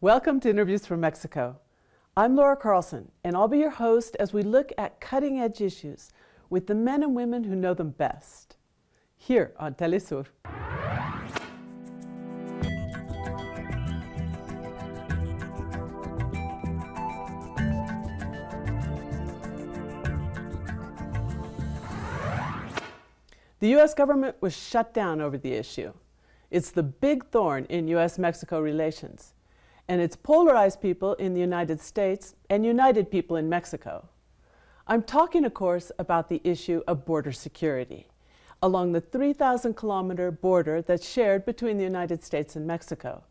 Welcome to Interviews from Mexico. I'm Laura Carlson, and I'll be your host as we look at cutting-edge issues with the men and women who know them best, here on Telesur. The U.S. government was shut down over the issue. It's the big thorn in U.S.-Mexico relations, and it's polarized people in the United States and united people in Mexico. I'm talking, of course, about the issue of border security along the 3,000-kilometer border that's shared between the United States and Mexico.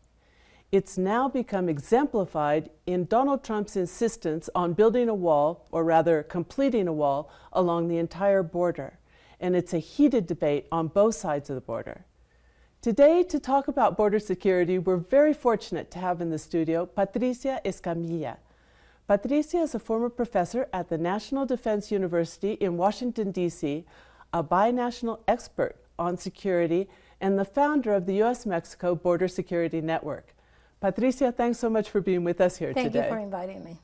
It's now become exemplified in Donald Trump's insistence on building a wall, or rather completing a wall, along the entire border. And it's a heated debate on both sides of the border. Today, to talk about border security, we're very fortunate to have in the studio Patricia Escamilla. Patricia is a former professor at the National Defense University in Washington, D.C., a binational expert on security, and the founder of the U.S.-Mexico Border Security Network. Patricia, thanks so much for being with us here today. Thank you for inviting me.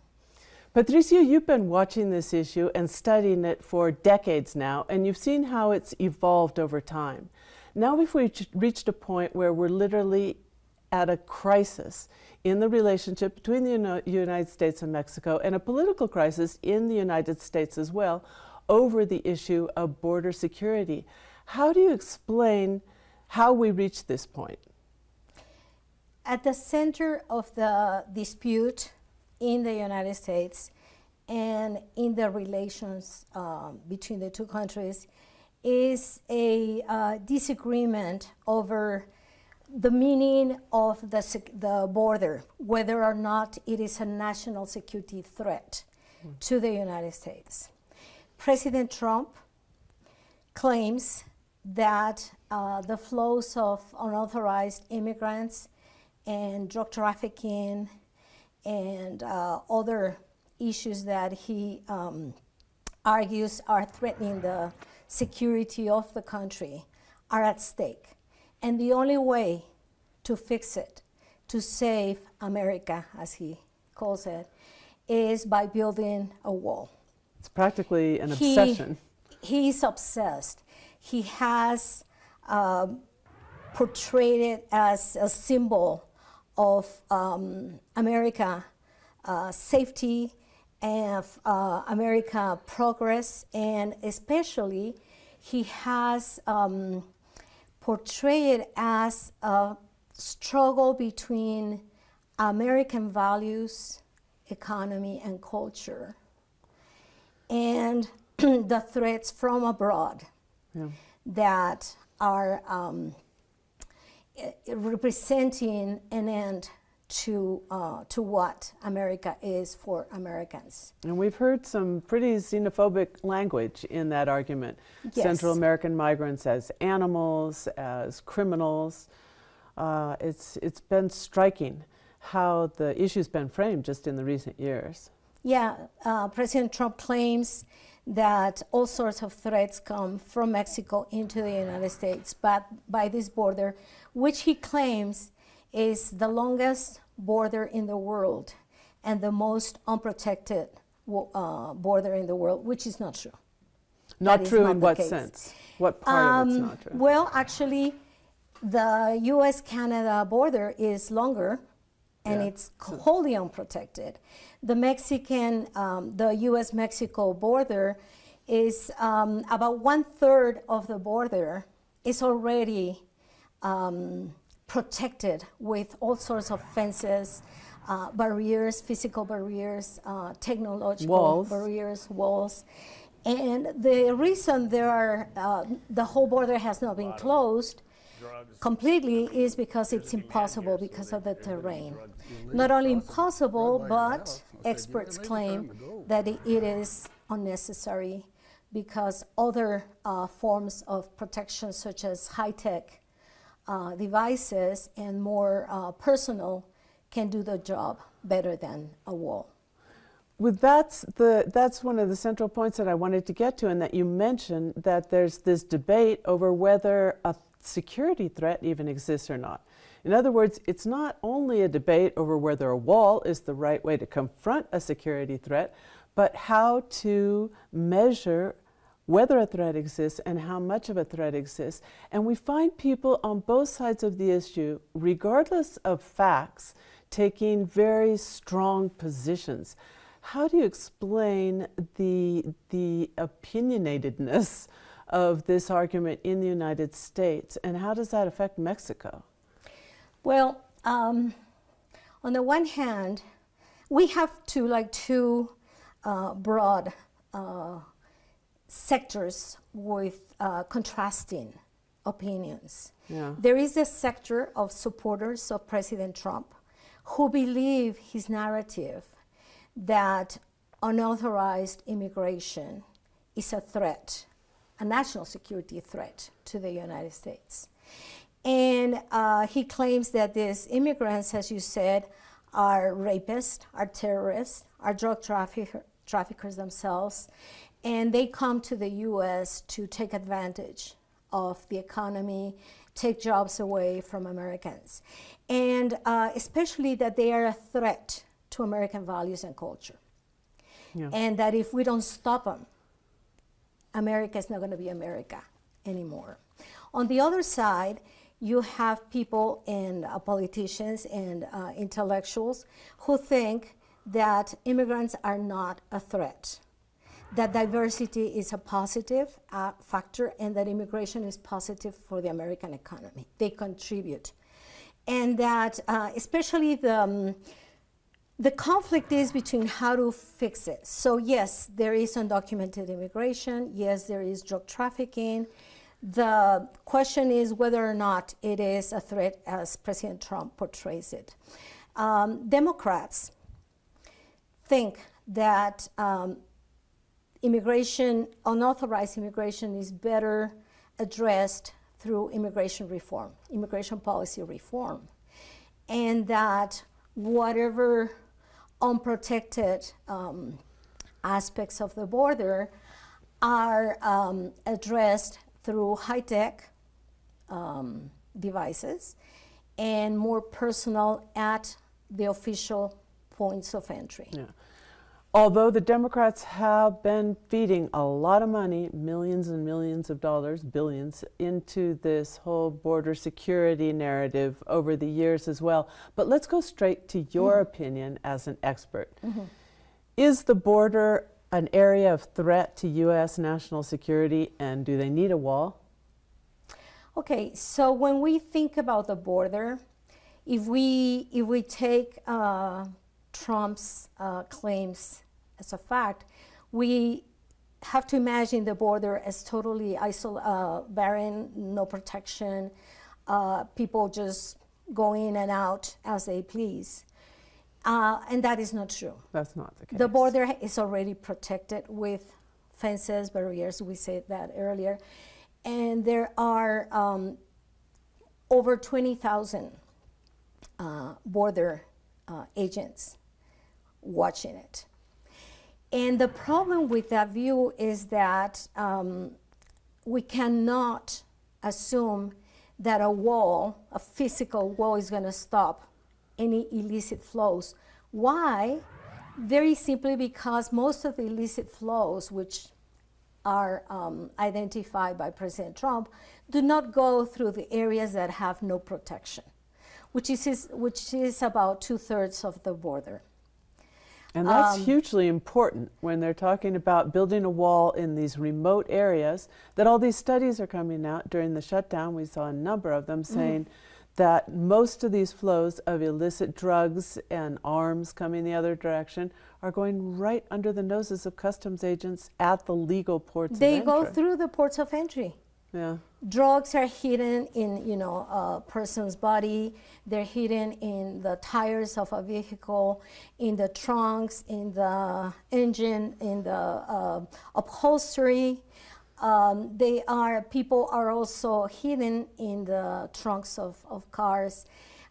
Patricia, you've been watching this issue and studying it for decades now, and you've seen how it's evolved over time. Now we've reached a point where we're literally at a crisis in the relationship between the United States and Mexico, and a political crisis in the United States as well over the issue of border security. How do you explain how we reached this point? At the center of the dispute in the United States and in the relations between the two countries is a disagreement over the meaning of the border, whether or not it is a national security threat to the United States. President Trump claims that the flows of unauthorized immigrants and drug trafficking and other issues that he argues are threatening the security of the country are at stake. And the only way to fix it, to save America, as he calls it, is by building a wall. It's practically an obsession. He's obsessed. He has portrayed it as a symbol of America safety and America progress, and especially he has portrayed it as a struggle between American values, economy, and culture, and the threats from abroad that are representing an end to what America is for Americans. And we've heard some pretty xenophobic language in that argument. Yes. Central American migrants as animals, as criminals. It's been striking how the issue's been framed just in the recent years. Yeah, President Trump claims that all sorts of threats come from Mexico into the United States, but by this border, which he claims is the longest border in the world and the most unprotected border in the world, which is not true. Not true in what sense? What part of it's not true? Well, actually, the U.S.-Canada border is longer, and it's wholly unprotected. The the U.S.-Mexico border is about 1/3 of the border is already protected with all sorts of fences, barriers, physical barriers, technological barriers, walls. And the reason the whole border has not been closed completely is because it's impossible because of the terrain. Not only impossible, but experts claim that it is unnecessary because other forms of protection, such as high-tech devices and more personal, can do the job better than a wall. Well, that's one of the central points that I wanted to get to, and that you mentioned that there's this debate over whether a security threat even exists or not. In other words, it's not only a debate over whether a wall is the right way to confront a security threat, but how to measure whether a threat exists and how much of a threat exists. And we find people on both sides of the issue, regardless of facts, taking very strong positions. How do you explain the opinionatedness of this argument in the United States, and how does that affect Mexico? Well, on the one hand, we have two broad sectors with contrasting opinions. Yeah. There is a sector of supporters of President Trump who believe his narrative that unauthorized immigration is a threat, a national security threat to the United States. And he claims that these immigrants, as you said, are rapists, are terrorists, are drug traffickers themselves, and they come to the U.S. to take advantage of the economy, take jobs away from Americans, and especially that they are a threat to American values and culture. Yeah. And that if we don't stop them, America is not going to be America anymore. On the other side, you have people and politicians and intellectuals who think that immigrants are not a threat, that diversity is a positive factor, and that immigration is positive for the American economy. They contribute. And that especially the conflict is between how to fix it. So yes, there is undocumented immigration. Yes, there is drug trafficking. The question is whether or not it is a threat as President Trump portrays it. Democrats think that immigration, unauthorized immigration, is better addressed through immigration reform, immigration policy reform, and that whatever unprotected aspects of the border are addressed through high-tech devices and more personal at the official points of entry. Yeah. Although the Democrats have been feeding a lot of money, millions and millions of dollars, billions, into this whole border security narrative over the years as well. But let's go straight to your opinion as an expert. Is the border an area of threat to U.S. national security, and do they need a wall? Okay, so when we think about the border, if we take Trump's claims as a fact, we have to imagine the border as totally barren, no protection, people just go in and out as they please. And that is not true. That's not the case. The border is already protected with fences, barriers, we said that earlier. And there are over 20,000 border agents watching it. And the problem with that view is that we cannot assume that a wall, a physical wall, is going to stop any illicit flows. Why? Very simply because most of the illicit flows, which are identified by President Trump, do not go through the areas that have no protection, which is about 2/3 of the border. And that's hugely important when they're talking about building a wall in these remote areas, that all these studies are coming out during the shutdown. We saw a number of them saying that most of these flows of illicit drugs and arms coming the other direction are going right under the noses of customs agents at the legal ports of entry. They go through the ports of entry. Yeah. Drugs are hidden in a person's body. They're hidden in the tires of a vehicle, in the trunks, in the engine, in the upholstery. People are also hidden in the trunks of cars.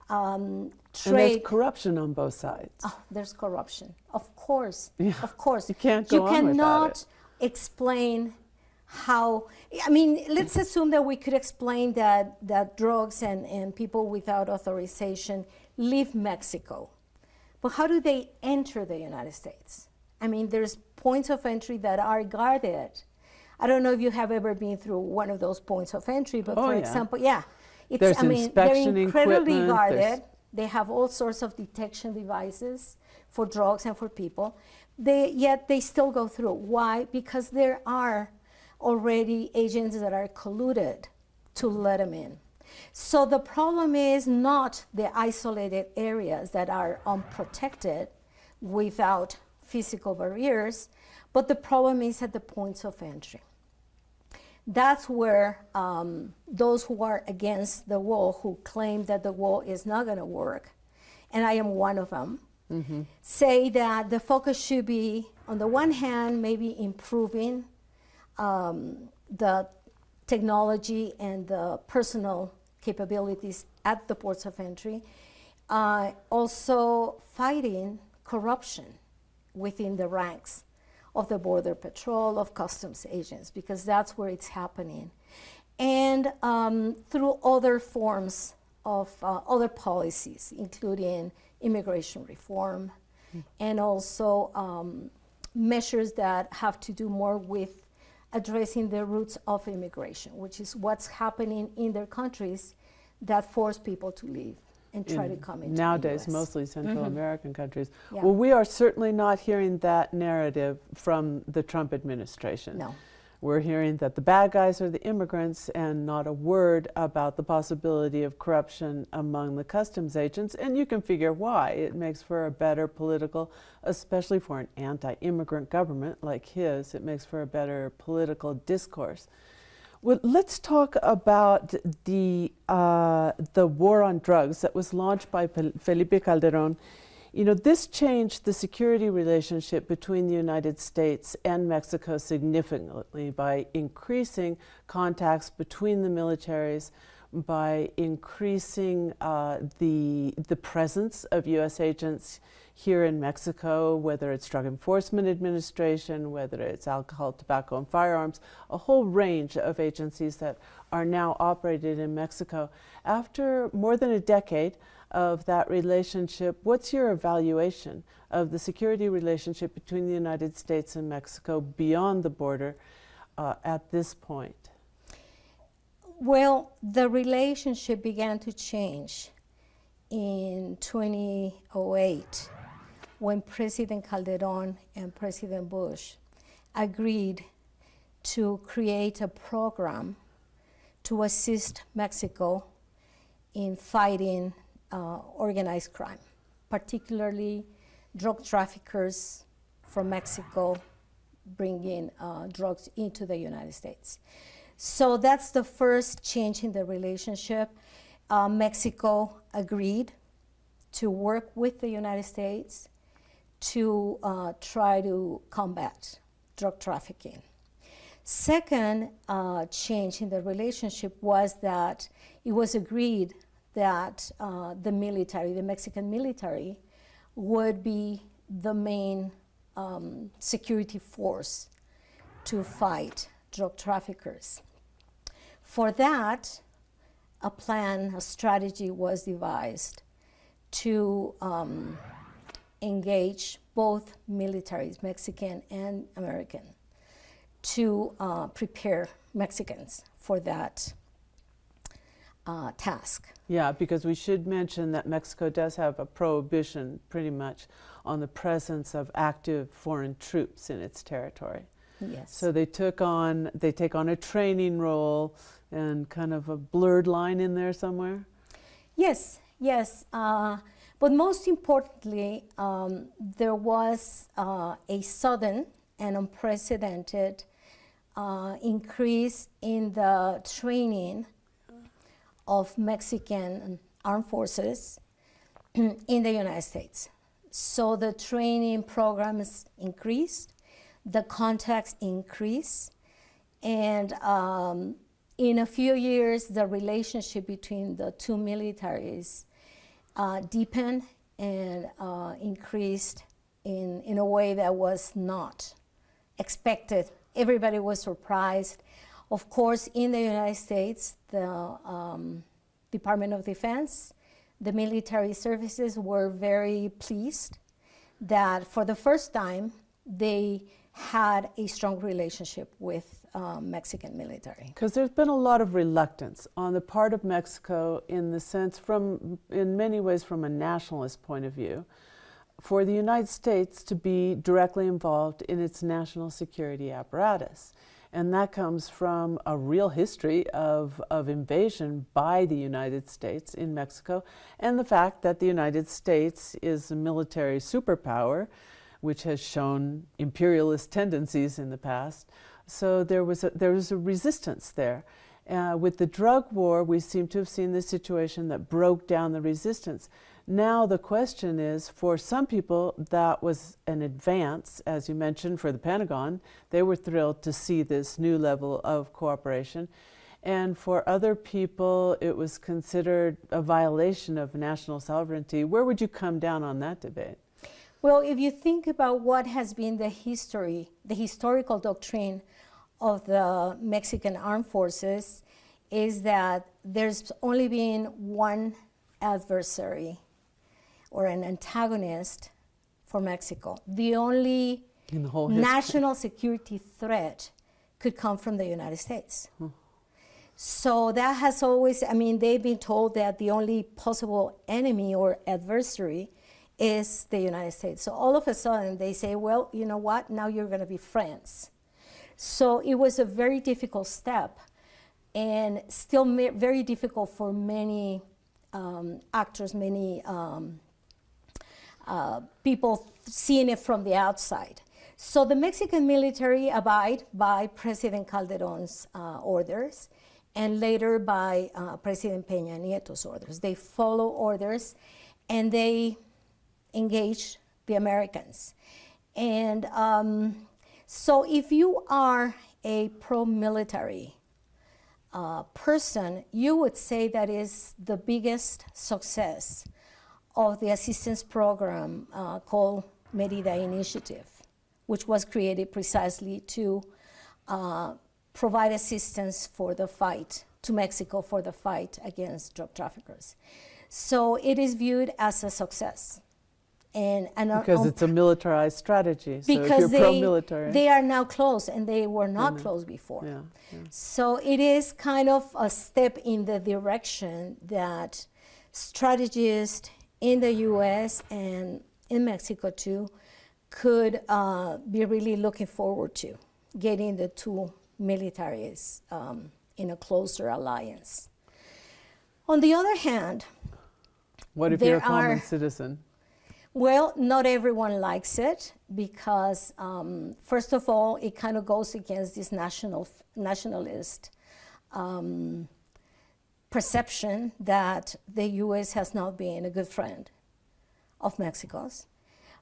And there's corruption on both sides. Oh, there's corruption, of course. Yeah. Of course. You can't go on without it. You cannot explain how, I mean, let's assume that we could explain that drugs and people without authorization leave Mexico. But how do they enter the United States? I mean, there's points of entry that are guarded. I don't know if you have ever been through one of those points of entry, but for example, it's, there's I mean, they're incredibly guarded. They have all sorts of detection devices for drugs and for people. Yet they still go through. Why? Because there are already agents that are colluded to let them in. So the problem is not the isolated areas that are unprotected without physical barriers, but the problem is at the points of entry. That's where those who are against the wall, who claim that the wall is not going to work, and I am one of them, say that the focus should be, on the one hand, maybe improving the technology and the personal capabilities at the ports of entry, also fighting corruption within the ranks of the Border Patrol, of customs agents, because that's where it's happening. And through other forms of other policies, including immigration reform, and also measures that have to do more with addressing the roots of immigration, which is what's happening in their countries that force people to leave and try to come into nowadays, the US. mostly Central American countries. Yeah. Well, we are certainly not hearing that narrative from the Trump administration. No. We're hearing that the bad guys are the immigrants, and not a word about the possibility of corruption among the customs agents. And you can figure why. It makes for a better political, especially for an anti-immigrant government like his, it makes for a better political discourse. Well, let's talk about the war on drugs that was launched by Felipe Calderón. You know, this changed the security relationship between the United States and Mexico significantly by increasing contacts between the militaries, by increasing the presence of U.S. agents here in Mexico, whether it's Drug Enforcement Administration, whether it's alcohol, tobacco, and firearms, a whole range of agencies that are now operated in Mexico. After more than a decade of that relationship, what's your evaluation of the security relationship between the United States and Mexico beyond the border at this point? Well, the relationship began to change in 2008 when President Calderón and President Bush agreed to create a program to assist Mexico in fighting organized crime, particularly drug traffickers from Mexico bringing drugs into the United States. So that's the first change in the relationship. Mexico agreed to work with the United States to try to combat drug trafficking. Second change in the relationship was that it was agreed that the military, the Mexican military, would be the main security force to fight drug traffickers. For that, a plan, a strategy was devised to engage both militaries, Mexican and American, to prepare Mexicans for that task. Yeah, because we should mention that Mexico does have a prohibition pretty much on the presence of active foreign troops in its territory. Yes. So they take on a training role and kind of a blurred line in there somewhere? Yes, yes. But most importantly, there was a sudden and unprecedented increase in the training of Mexican armed forces in the United States. So the training programs increased, the contacts increased, and in a few years, the relationship between the two militaries deepened and increased in a way that was not expected everybody was surprised. Of course, in the United States, the Department of Defense, the military services were very pleased that for the first time they had a strong relationship with Mexican military. Because there's been a lot of reluctance on the part of Mexico in the sense in many ways from a nationalist point of view, for the United States to be directly involved in its national security apparatus. And that comes from a real history of invasion by the United States in Mexico, and the fact that the United States is a military superpower, which has shown imperialist tendencies in the past. So there was a resistance there. With the drug war, we seem to have seen this situation that broke down the resistance. Now the question is, for some people, that was an advance, as you mentioned, for the Pentagon. They were thrilled to see this new level of cooperation. And for other people, it was considered a violation of national sovereignty. Where would you come down on that debate? Well, if you think about what has been the historical doctrine of the Mexican armed forces, is that there's only been one adversary or an antagonist for Mexico. The only national security threat could come from the United States. So that has always, I mean, they've been told that the only possible enemy or adversary is the United States. So all of a sudden they say, well, you know what, now you're going to be friends. So it was a very difficult step, and still very difficult for many actors, many people seeing it from the outside. So the Mexican military abide by President Calderon's orders, and later by President Peña Nieto's orders. They follow orders, and they engage the Americans. And so if you are a pro-military person, you would say that is the biggest success of the assistance program called Merida Initiative, which was created precisely to provide assistance for the fight, to Mexico for the fight against drug traffickers. So it is viewed as a success. And because it's a militarized strategy. So because if you're pro-military, they are now closed, and they were not closed before. Yeah, yeah. So it is kind of a step in the direction that strategists in the U.S. and in Mexico too could be really looking forward to, getting the two militaries in a closer alliance. On the other hand, what if you're a common citizen? Well, not everyone likes it because, first of all, it kind of goes against this nationalist perception that the U.S. has not been a good friend of Mexico's,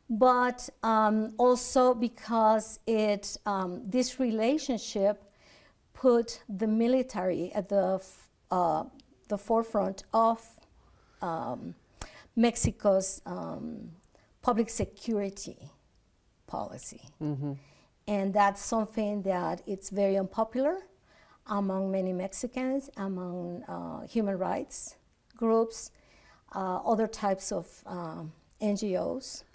but also because this relationship put the military at the forefront of Mexico's public security policy. Mm-hmm. And that's something that it's very unpopular among many Mexicans, among human rights groups, other types of NGOs,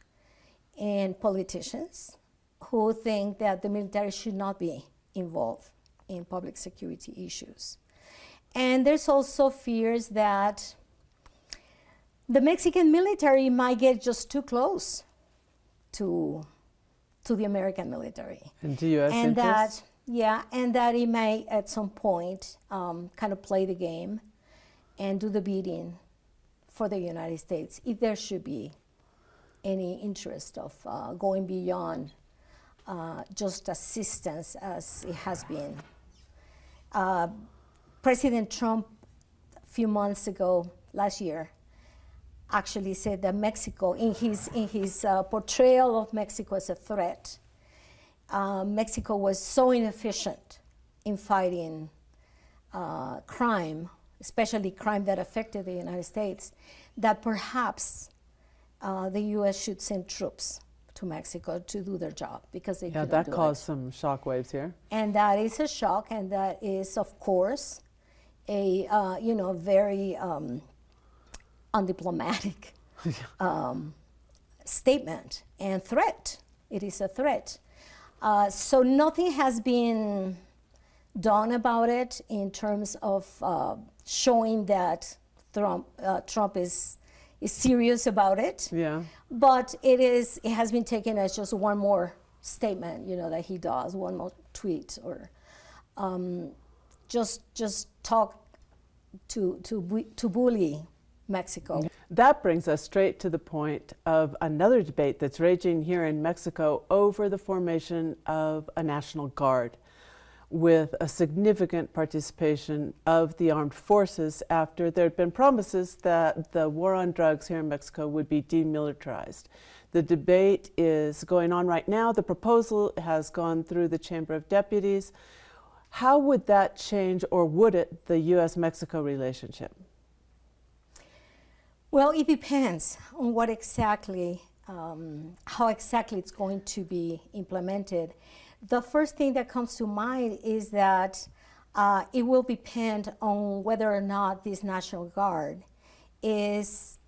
and politicians who think that the military should not be involved in public security issues. And there's also fears that the Mexican military might get just too close to the American military. And to U.S. and interests? And that it may at some point kind of play the game and do the bidding for the United States if there should be any interest of going beyond just assistance as it has been. President Trump, a few months ago, last year, actually said that Mexico, in his portrayal of Mexico as a threat, Mexico was so inefficient in fighting crime, especially crime that affected the United States, that perhaps the U.S. should send troops to Mexico to do their job because they Yeah, couldn't that do caused it. some shockwaves here. And that is a shock, and that is, of course, a very undiplomatic statement and threat. It is a threat. So nothing has been done about it in terms of showing that Trump is serious about it. Yeah. But it has been taken as just one more statement, that he does, one more tweet, or just talk to bully Mexico. That brings us straight to the point of another debate that's raging here in Mexico over the formation of a National Guard, with a significant participation of the armed forces after there had been promises that the war on drugs here in Mexico would be demilitarized. The debate is going on right now. The proposal has gone through the Chamber of Deputies. How would that change, or would it, the U.S.-Mexico relationship? Well, it depends on what exactly, how exactly it's going to be implemented. The first thing that comes to mind is that it will depend on whether or not this National Guard is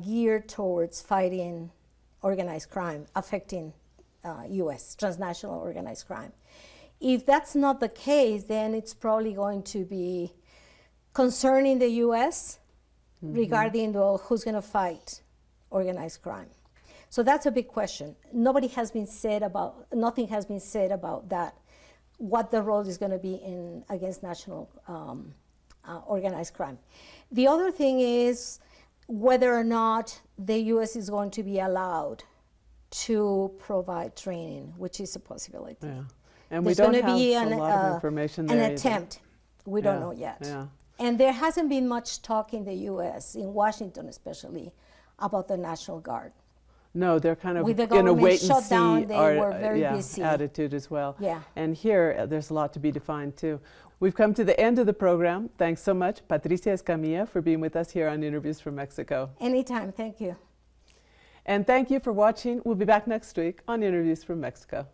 geared towards fighting organized crime, affecting U.S. transnational organized crime. If that's not the case, then it's probably going to be concerning the U.S. regarding who's going to fight organized crime. So that's a big question. Nothing has been said about that, what the role is going to be against national organized crime. The other thing is whether or not the U.S. is going to be allowed to provide training, which is a possibility. Yeah. And There's we don't going to be have a lot of information there an either. attempt. We don't know yet. Yeah. And there hasn't been much talk in the U.S., in Washington especially, about the National Guard. No, they're kind of With the in a government wait and shutdown, see they were very busy. attitude as well. Yeah. And here, there's a lot to be defined too. We've come to the end of the program. Thanks so much, Patricia Escamilla, for being with us here on Interviews from Mexico. Anytime, thank you. And thank you for watching. We'll be back next week on Interviews from Mexico.